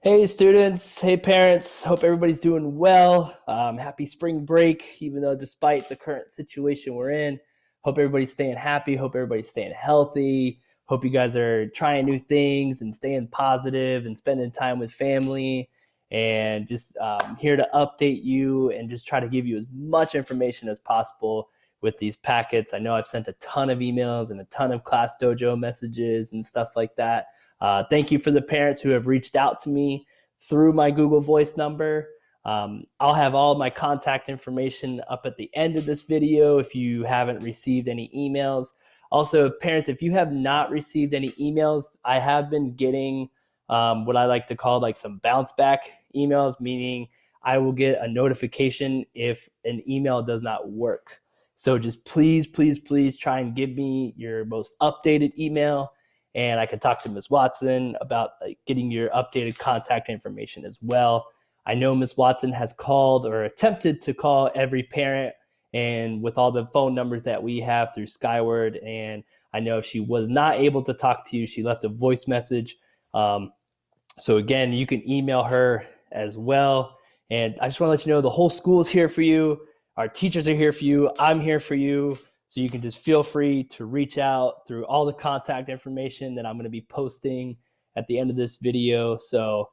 Hey students, hey parents, hope everybody's doing well. Happy spring break, even though despite the current situation we're in, hope everybody's staying happy, hope everybody's staying healthy, hope you guys are trying new things and staying positive and spending time with family and just here to update you and just try to give you as much information as possible with these packets. I know I've sent a ton of emails and a ton of Class Dojo messages and stuff like that. Thank you for the parents who have reached out to me through my Google Voice number. I'll have all my contact information up at the end of this video if you haven't received any emails. Also, parents, if you have not received any emails, I have been getting what I like to call like some bounce back emails, meaning I will get a notification if an email does not work. So just please, please, please try and give me your most updated email, and I could talk to Ms. Watson about getting your updated contact information as well. I know Ms. Watson has called or attempted to call every parent, and with all the phone numbers that we have through Skyward, and I know if she was not able to talk to you, she left a voice message. So again, you can email her as well. And I just want to let you know the whole school is here for you. Our teachers are here for you. I'm here for you. So you can just feel free to reach out through all the contact information that I'm going to be posting at the end of this video. So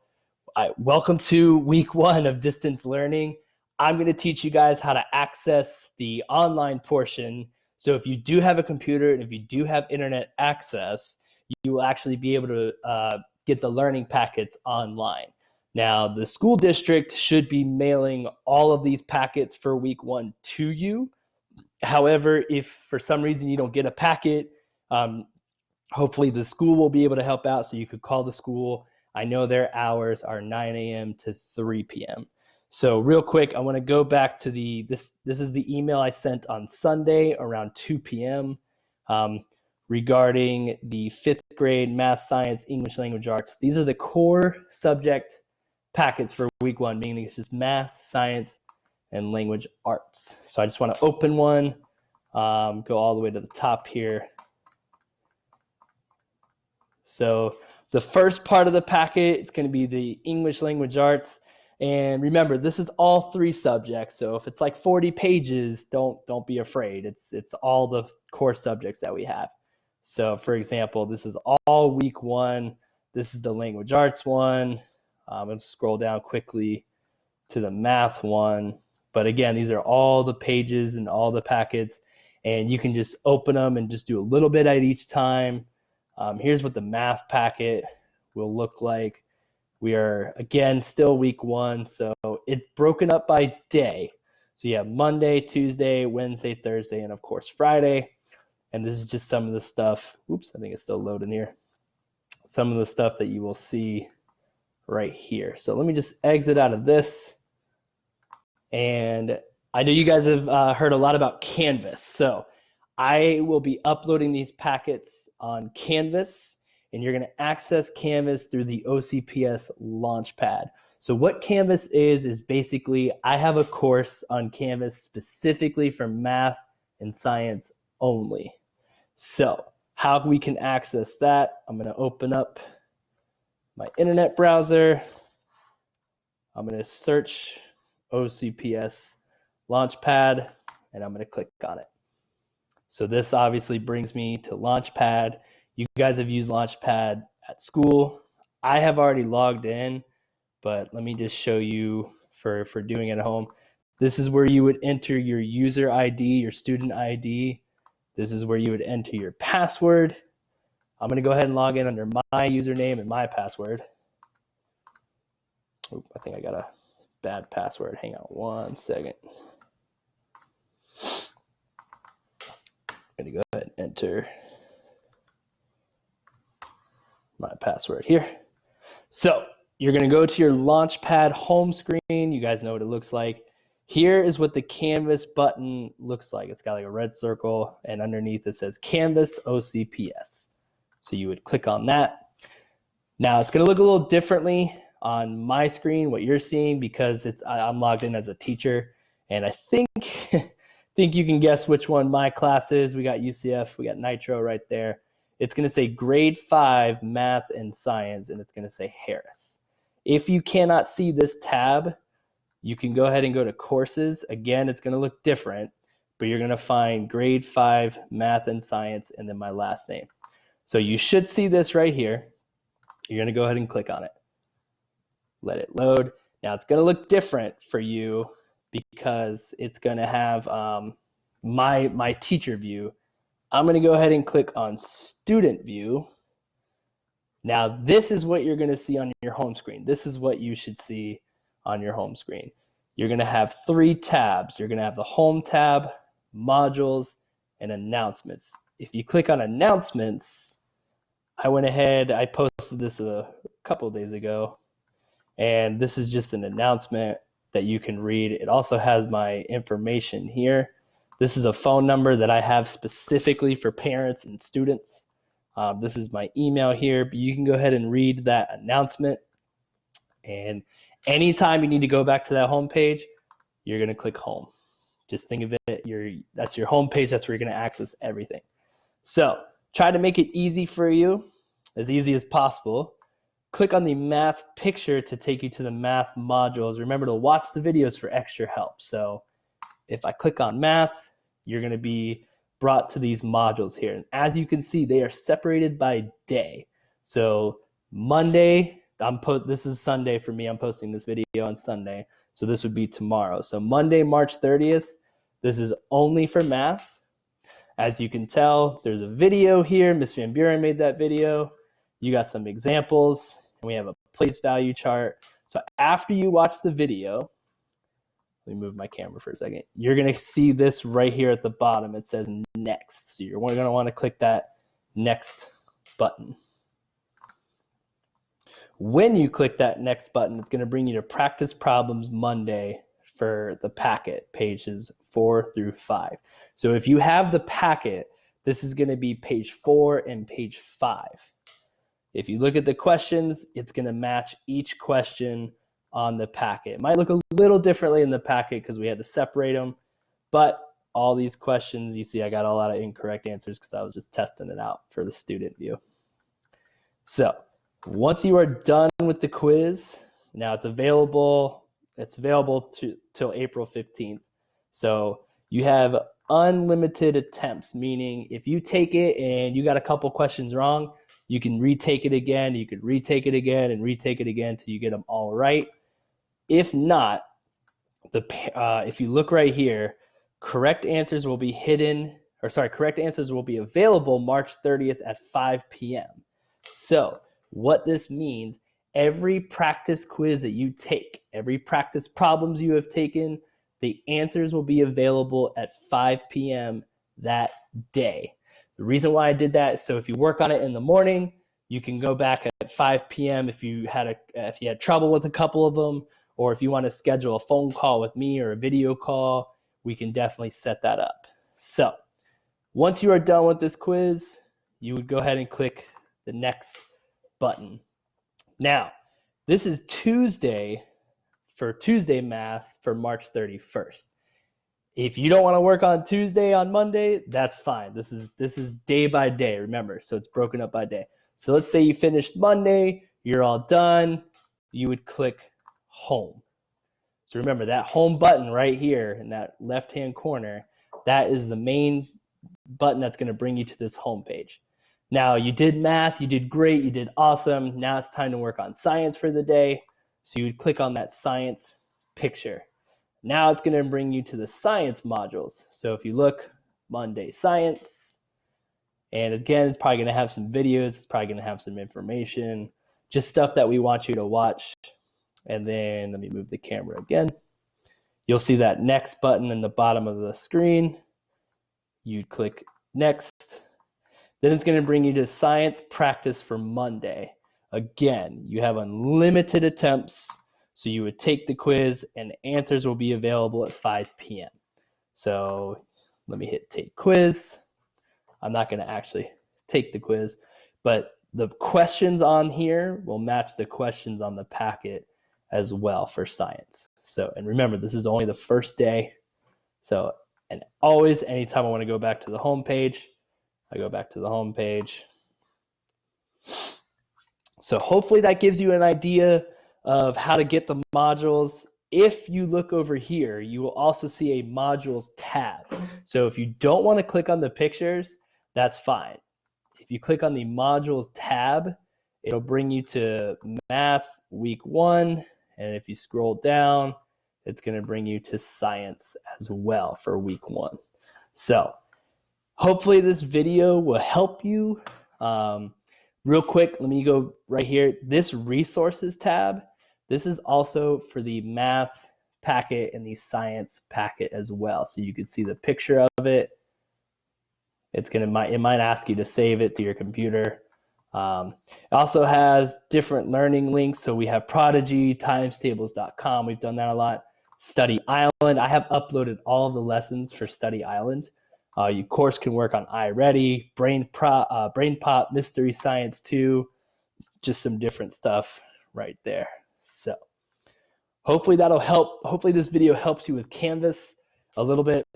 welcome to week 1 of distance learning. I'm going to teach you guys how to access the online portion. So if you do have a computer and if you do have internet access, you will actually be able to get the learning packets online. Now, the school district should be mailing all of these packets for week 1 to you. However, if for some reason you don't get a packet, hopefully the school will be able to help out, so you could call the school. I know their hours are 9 a.m. to 3 p.m. So real quick, I want to go back to this is the email I sent on Sunday around 2 p.m. Regarding the 5th grade math, science, English language arts. These are the core subject packets for week 1, meaning it's just math, science, and language arts. So I just want to open one, go all the way to the top here. So the first part of the packet, it's going to be the English language arts. And remember, this is all 3 subjects. So if it's like 40 pages, don't be afraid. It's all the core subjects that we have. So for example, this is all week 1. This is the language arts one. I'm going to scroll down quickly to the math one. But again, these are all the pages and all the packets, and you can just open them and just do a little bit at each time. Here's what the math packet will look like. We are, again, still week 1, so it's broken up by day. So you have Monday, Tuesday, Wednesday, Thursday, and of course Friday. And this is just some of the stuff. Oops, I think it's still loading here. Some of the stuff that you will see right here. So let me just exit out of this. And I know you guys have heard a lot about Canvas. So I will be uploading these packets on Canvas, and you're going to access Canvas through the OCPS Launchpad. So what Canvas is basically, I have a course on Canvas specifically for math and science only. So how we can access that, I'm going to open up my internet browser. I'm going to search OCPS Launchpad, and I'm going to click on it. So this obviously brings me to Launchpad. You guys have used Launchpad at school. I have already logged in, but let me just show you for doing it at home. This is where you would enter your user ID, your student ID. This is where you would enter your password. I'm going to go ahead and log in under my username and my password. Oop, I think I got a bad password. Hang on one second. I'm going to go ahead and enter my password here. So you're going to go to your Launchpad home screen. You guys know what it looks like. Here is what the Canvas button looks like. It's got like a red circle, and underneath it says Canvas OCPS. So you would click on that. Now it's going to look a little differently on my screen, what you're seeing, because I'm logged in as a teacher, and I think you can guess which one my class is. We got UCF, we got Nitro right there. It's going to say grade 5 math and science, and it's going to say Harris. If you cannot see this tab, you can go ahead and go to courses. Again, it's going to look different, but you're going to find grade 5 math and science and then my last name. So you should see this right here. You're going to go ahead and click on it. Let it load. Now it's going to look different for you because it's going to have my teacher view. I'm going to go ahead and click on student view. Now this is what you're going to see on your home screen. This is what you should see on your home screen. You're going to have 3 tabs. You're going to have the home tab, modules, and announcements. If you click on announcements, I went ahead, I posted this a couple of days ago, and this is just an announcement that you can read. It also has my information here. This is a phone number that I have specifically for parents and students. This is my email here, but you can go ahead and read that announcement. And anytime you need to go back to that home page, you're going to click home. Just think of it, that's your home page. That's where you're going to access everything. So try to make it easy for you, as easy as possible. Click on the math picture to take you to the math modules. Remember to watch the videos for extra help. So if I click on math, you're going to be brought to these modules here. And as you can see, they are separated by day. So Monday, this is Sunday for me. I'm posting this video on Sunday. So this would be tomorrow. So Monday, March 30th, this is only for math. As you can tell, there's a video here. Ms. Van Buren made that video. You got some examples, and we have a place value chart. So after you watch the video, let me move my camera for a second. You're going to see this right here at the bottom. It says next. So you're going to want to click that next button. When you click that next button, it's going to bring you to Practice Problems Monday for the packet, pages 4 through 5. So if you have the packet, this is going to be page 4 and page 5. If you look at the questions, it's going to match each question on the packet. It might look a little differently in the packet because we had to separate them, but all these questions, you see I got a lot of incorrect answers because I was just testing it out for the student view. So once you are done with the quiz, now it's available till April 15th. So you have unlimited attempts, meaning if you take it and you got a couple questions wrong, you can retake it again. You could retake it again and retake it again till you get them all right. If not, if you look right here, correct answers will be available March 30th at 5 p.m. So what this means, every practice quiz that you take, every practice problems you have taken, the answers will be available at 5 p.m. that day. The reason why I did that, so if you work on it in the morning, you can go back at 5 p.m. if you had trouble with a couple of them, or if you want to schedule a phone call with me or a video call, we can definitely set that up. So once you are done with this quiz, you would go ahead and click the next button. Now, this is Tuesday for Tuesday math for March 31st. If you don't want to work on Tuesday on Monday, that's fine. This is day by day, remember, so it's broken up by day. So let's say you finished Monday, you're all done, you would click home. So remember that home button right here in that left-hand corner, that is the main button that's going to bring you to this home page. Now you did math, you did great, you did awesome. Now it's time to work on science for the day. So you would click on that science picture. Now it's going to bring you to the science modules. So if you look, Monday science, and again, it's probably going to have some videos. It's probably going to have some information, just stuff that we want you to watch. And then let me move the camera again. You'll see that next button in the bottom of the screen. You click next. Then it's going to bring you to science practice for Monday. Again, you have unlimited attempts. So you would take the quiz and answers will be available at 5 p.m. So let me hit take quiz. I'm not going to actually take the quiz, but the questions on here will match the questions on the packet as well for science. So, and remember, this is only the first day. So, and always, anytime I want to go back to the home page, I go back to the home page. So hopefully that gives you an idea of how to get the modules. If you look over here, you will also see a modules tab. So if you don't want to click on the pictures, that's fine. If you click on the modules tab, it'll bring you to math week 1. And if you scroll down, it's going to bring you to science as well for week 1. So hopefully this video will help you. Real quick, let me go right here. This resources tab, this is also for the math packet and the science packet as well. So you can see the picture of it. It might ask you to save it to your computer. It also has different learning links. So we have Prodigy, timestables.com. We've done that a lot. Study Island. I have uploaded all of the lessons for Study Island. Your course can work on iReady, BrainPop, Mystery Science 2, just some different stuff right there. So hopefully that'll help. Hopefully this video helps you with Canvas a little bit.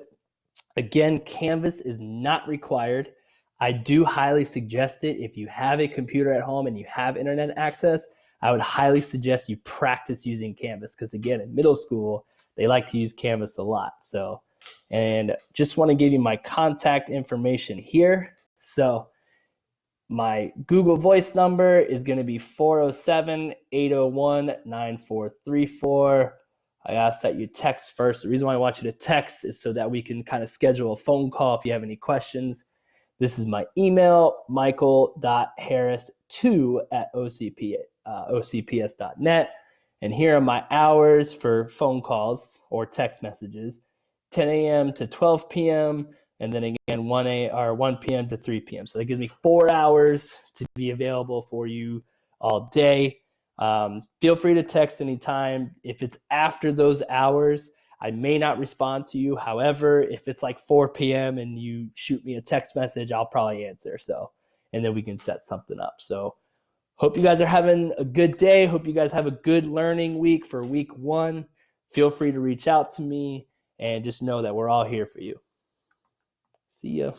Again, Canvas is not required. I do highly suggest it. If you have a computer at home and you have internet access, I would highly suggest you practice using Canvas, because again, in middle school, they like to use Canvas a lot. So, and just want to give you my contact information here. So my Google Voice number is going to be 407-801-9434. I ask that you text first. The reason why I want you to text is so that we can kind of schedule a phone call if you have any questions. This is my email, michael.harris2@ocps.net. And here are my hours for phone calls or text messages: 10 a.m. to 12 p.m., and then again 1 p.m. to 3 p.m. So that gives me 4 hours to be available for you all day. Feel free to text anytime. If it's after those hours, I may not respond to you. However, if it's like 4 p.m. and you shoot me a text message, I'll probably answer. So, and then we can set something up. So hope you guys are having a good day. Hope you guys have a good learning week for week 1. Feel free to reach out to me, and just know that we're all here for you. See ya.